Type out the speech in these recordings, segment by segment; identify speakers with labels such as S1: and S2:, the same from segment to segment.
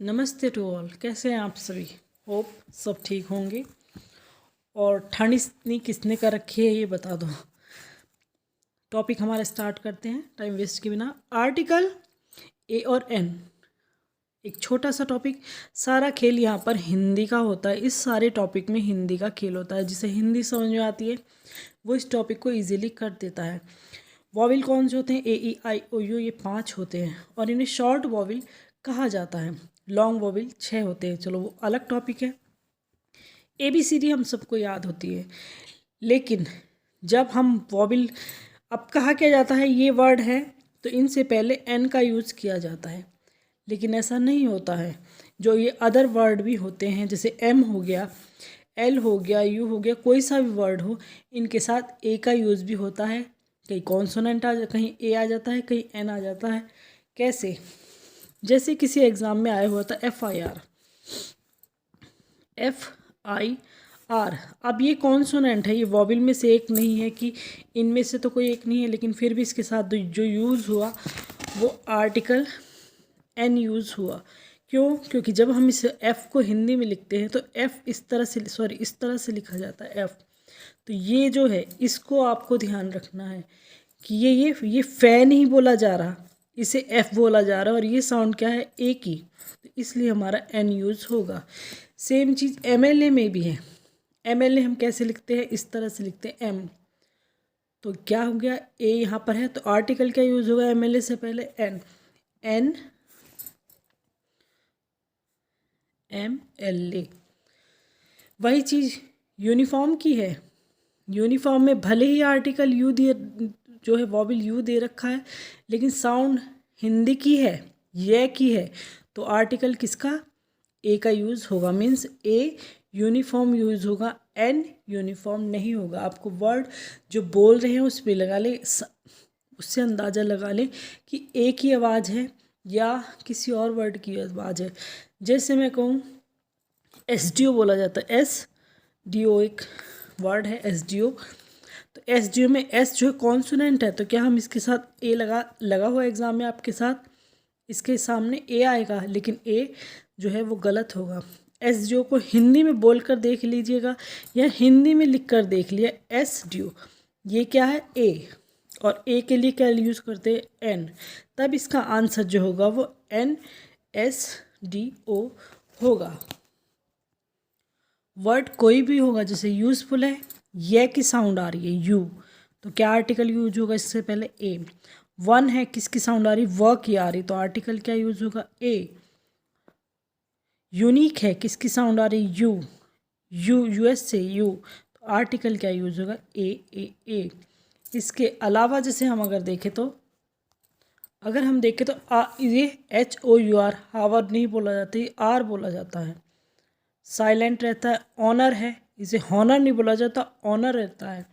S1: नमस्ते to all. कैसे हैं आप सभी? होप सब ठीक होंगे। और ठंड इतनी किसने कर रखी है ये बता दो। टॉपिक हमारा स्टार्ट करते हैं टाइम वेस्ट के बिना। आर्टिकल ए और एन, एक छोटा सा टॉपिक। सारा खेल यहाँ पर हिंदी का होता है। इस सारे टॉपिक में हिंदी का खेल होता है। जिसे हिंदी समझ में आती है वो इस टॉपिक को ईजिली कर देता है। वॉविल कौन से होते हैं? ए ई आई ओ यू, ये 5 होते हैं और इन्हें शॉर्ट वॉविल कहा जाता है। लॉन्ग वॉविल 6 होते हैं। चलो वो अलग टॉपिक है। ABCD हम सबको याद होती है, लेकिन जब हम वॉविल, अब कहा क्या जाता है ये वर्ड है तो इनसे पहले एन का यूज़ किया जाता है, लेकिन ऐसा नहीं होता है। जो ये अदर वर्ड भी होते हैं जैसे एम हो गया, एल हो गया, यू हो गया, कोई सा भी वर्ड हो, इनके साथ ए का यूज़ भी होता है। कहीं कॉन्सोनेंट कहीं ए आ जाता है, कहीं एन आ जाता है। कैसे? जैसे किसी एग्ज़ाम में आया हुआ था FIR। अब ये कॉन्सोनेंट है, ये वॉविल में से एक नहीं है कि इनमें से तो कोई एक नहीं है, लेकिन फिर भी इसके साथ जो यूज़ हुआ वो आर्टिकल एन यूज़ हुआ। क्यों? क्योंकि जब हम इस एफ़ को हिंदी में लिखते हैं तो एफ़ इस तरह से लिखा जाता है एफ़। तो ये जो है इसको आपको ध्यान रखना है कि ये फ़ै नहीं बोला जा रहा, इसे एफ़ बोला जा रहा है और ये साउंड क्या है? ए की, तो इसलिए हमारा एन यूज़ होगा। सेम चीज़ MLA में भी है। MLA हम कैसे लिखते हैं? इस तरह से लिखते हैं एम। तो क्या हो गया? ए यहाँ पर है तो आर्टिकल क्या यूज़ होगा MLA से पहले? एन। N MLA। वही चीज़ यूनिफॉर्म की है। यूनिफॉर्म में भले ही आर्टिकल यू दिए, जो है वॉविल यू दे रखा है, लेकिन साउंड हिंदी की है, ये की है, तो आर्टिकल किसका? ए का यूज़ होगा। मीन्स ए यूनिफॉर्म यूज़ होगा, एन यूनिफॉर्म नहीं होगा। आपको वर्ड जो बोल रहे हैं उस पर लगा ले, उससे अंदाज़ा लगा लें कि ए की आवाज़ है या किसी और वर्ड की आवाज़ है। जैसे मैं कहूँ SDO बोला जाता है, SDO एक वर्ड है SDO। तो SDO में एस जो है कॉन्सोनेंट है, तो क्या हम इसके साथ ए लगा हुआ एग्ज़ाम में आपके साथ इसके सामने ए आएगा, लेकिन ए जो है वो गलत होगा। SDO को हिंदी में बोलकर देख लीजिएगा या हिंदी में लिख कर देख लिया SDO, ये क्या है? ए। और ए के लिए क्या यूज़ करते हैं? एन। तब इसका आंसर जो होगा वो NSDO होगा। वर्ड कोई भी होगा, जैसे यूज़फुल है, ये की साउंड आ रही है यू, तो क्या आर्टिकल यूज होगा? इससे पहले ए। वन है, किसकी साउंड आ रही? व की आ रही, तो आर्टिकल क्या यूज होगा? ए। यूनिक है, किसकी साउंड आ रही? यू US से यू, तो आर्टिकल क्या यूज होगा? ए। इसके अलावा जैसे हम अगर देखें तो ये HOUR हावर नहीं बोला जाता, ये आर बोला जाता है। साइलेंट रहता है। ऑनर है, इसे हॉनर नहीं बोला जाता, ऑनर रहता है।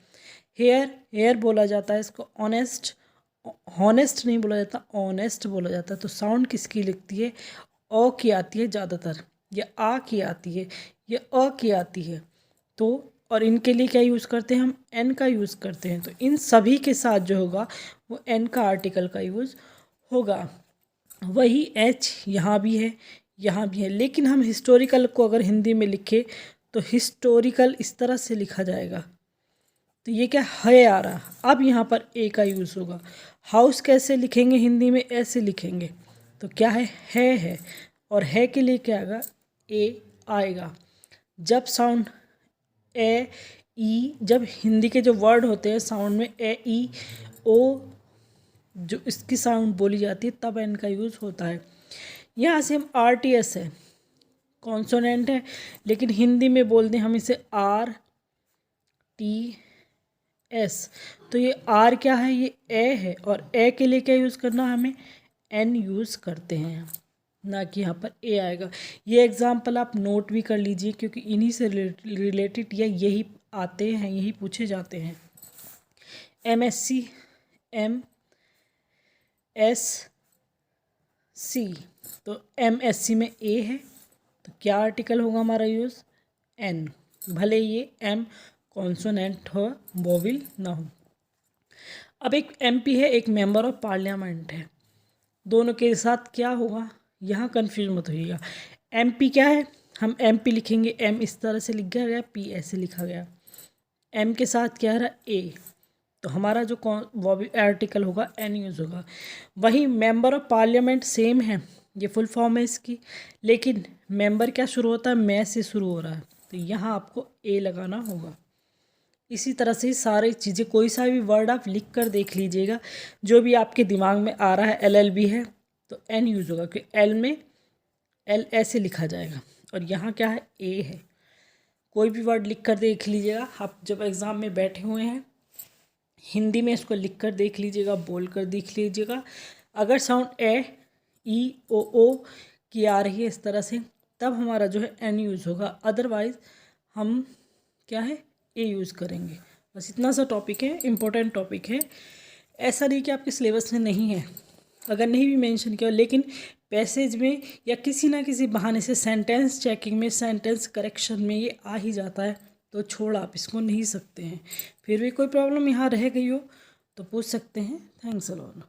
S1: हेयर बोला जाता है इसको। ऑनेस्ट, हॉनेस्ट नहीं बोला जाता, ऑनेस्ट बोला जाता है। तो साउंड किसकी लिखती है? ओ की आती है ज़्यादातर, या आ की आती है, या अ की आती है। तो और इनके लिए क्या यूज़ करते हैं हम? एन का यूज़ करते हैं। तो इन सभी के साथ जो होगा वो एन का आर्टिकल का यूज़ होगा। वही एच यहाँ भी है, यहाँ भी है, लेकिन हम हिस्टोरिकल को अगर हिंदी में लिखें तो हिस्टोरिकल इस तरह से लिखा जाएगा। तो ये क्या है आ रहा? अब यहाँ पर ए का यूज़ होगा। हाउस कैसे लिखेंगे हिंदी में? ऐसे लिखेंगे। तो क्या है, और है के लिए क्या आएगा? ए आएगा। जब साउंड ए ई, जब हिंदी के जो वर्ड होते हैं साउंड में ए ई ओ, जो इसकी साउंड बोली जाती है, तब एन का यूज़ होता है। यहाँ से हम RTS है, कॉन्सोनेंट है, लेकिन हिंदी में बोल दें हम इसे RTS, तो ये आर क्या है? ये ए है, और ए के लिए क्या यूज़ करना? हमें एन यूज़ करते हैं, ना कि यहाँ पर ए आएगा। ये एग्जाम्पल आप नोट भी कर लीजिए, क्योंकि इन्हीं से रिलेटेड या यही आते हैं, यही पूछे जाते हैं। MSC MSC, तो MSC में ए है, तो क्या आर्टिकल होगा हमारा यूज़? एन, भले ये एम कॉन्सोनेंट हो, वोविल ना हो। अब एक MP है, एक मेंबर ऑफ पार्लियामेंट है, दोनों के साथ क्या होगा? यहाँ कन्फ्यूज मत होइएगा। MP क्या है, हम MP लिखेंगे, M इस तरह से लिखा गया, P ऐसे लिखा गया। M के साथ क्या है A, तो हमारा जो वो भी आर्टिकल होगा N यूज़ होगा। वही मेंबर ऑफ पार्लियामेंट सेम है, ये फुल फॉर्म है इसकी, लेकिन मेंबर क्या शुरू होता है, मैं से शुरू हो रहा है, तो यहाँ आपको A लगाना होगा। इसी तरह से सारी चीज़ें, कोई सा भी वर्ड आप लिख कर देख लीजिएगा, जो भी आपके दिमाग में आ रहा है, LLB है तो N यूज़ होगा, क्योंकि L में L ऐसे लिखा जाएगा, और यहाँ क्या है A है। कोई भी वर्ड लिख कर देख लीजिएगा, आप जब एग्ज़ाम में बैठे हुए हैं हिंदी में इसको लिख कर देख लीजिएगा, बोल कर देख लीजिएगा। अगर साउंड ए, ई, ओ की आ रही है इस तरह से, तब हमारा जो है N यूज़ होगा, अदरवाइज़ हम क्या है A यूज़ करेंगे। बस इतना सा टॉपिक है, इम्पोर्टेंट टॉपिक है, ऐसा नहीं कि आपके सिलेबस में नहीं है, अगर नहीं भी मेंशन किया, लेकिन पैसेज में या किसी ना किसी बहाने से सेंटेंस चेकिंग में, सेंटेंस करेक्शन में ये आ ही जाता है, तो छोड़ आप इसको नहीं सकते हैं। फिर भी कोई प्रॉब्लम यहाँ रह गई हो तो पूछ सकते हैं। Thanks a lot.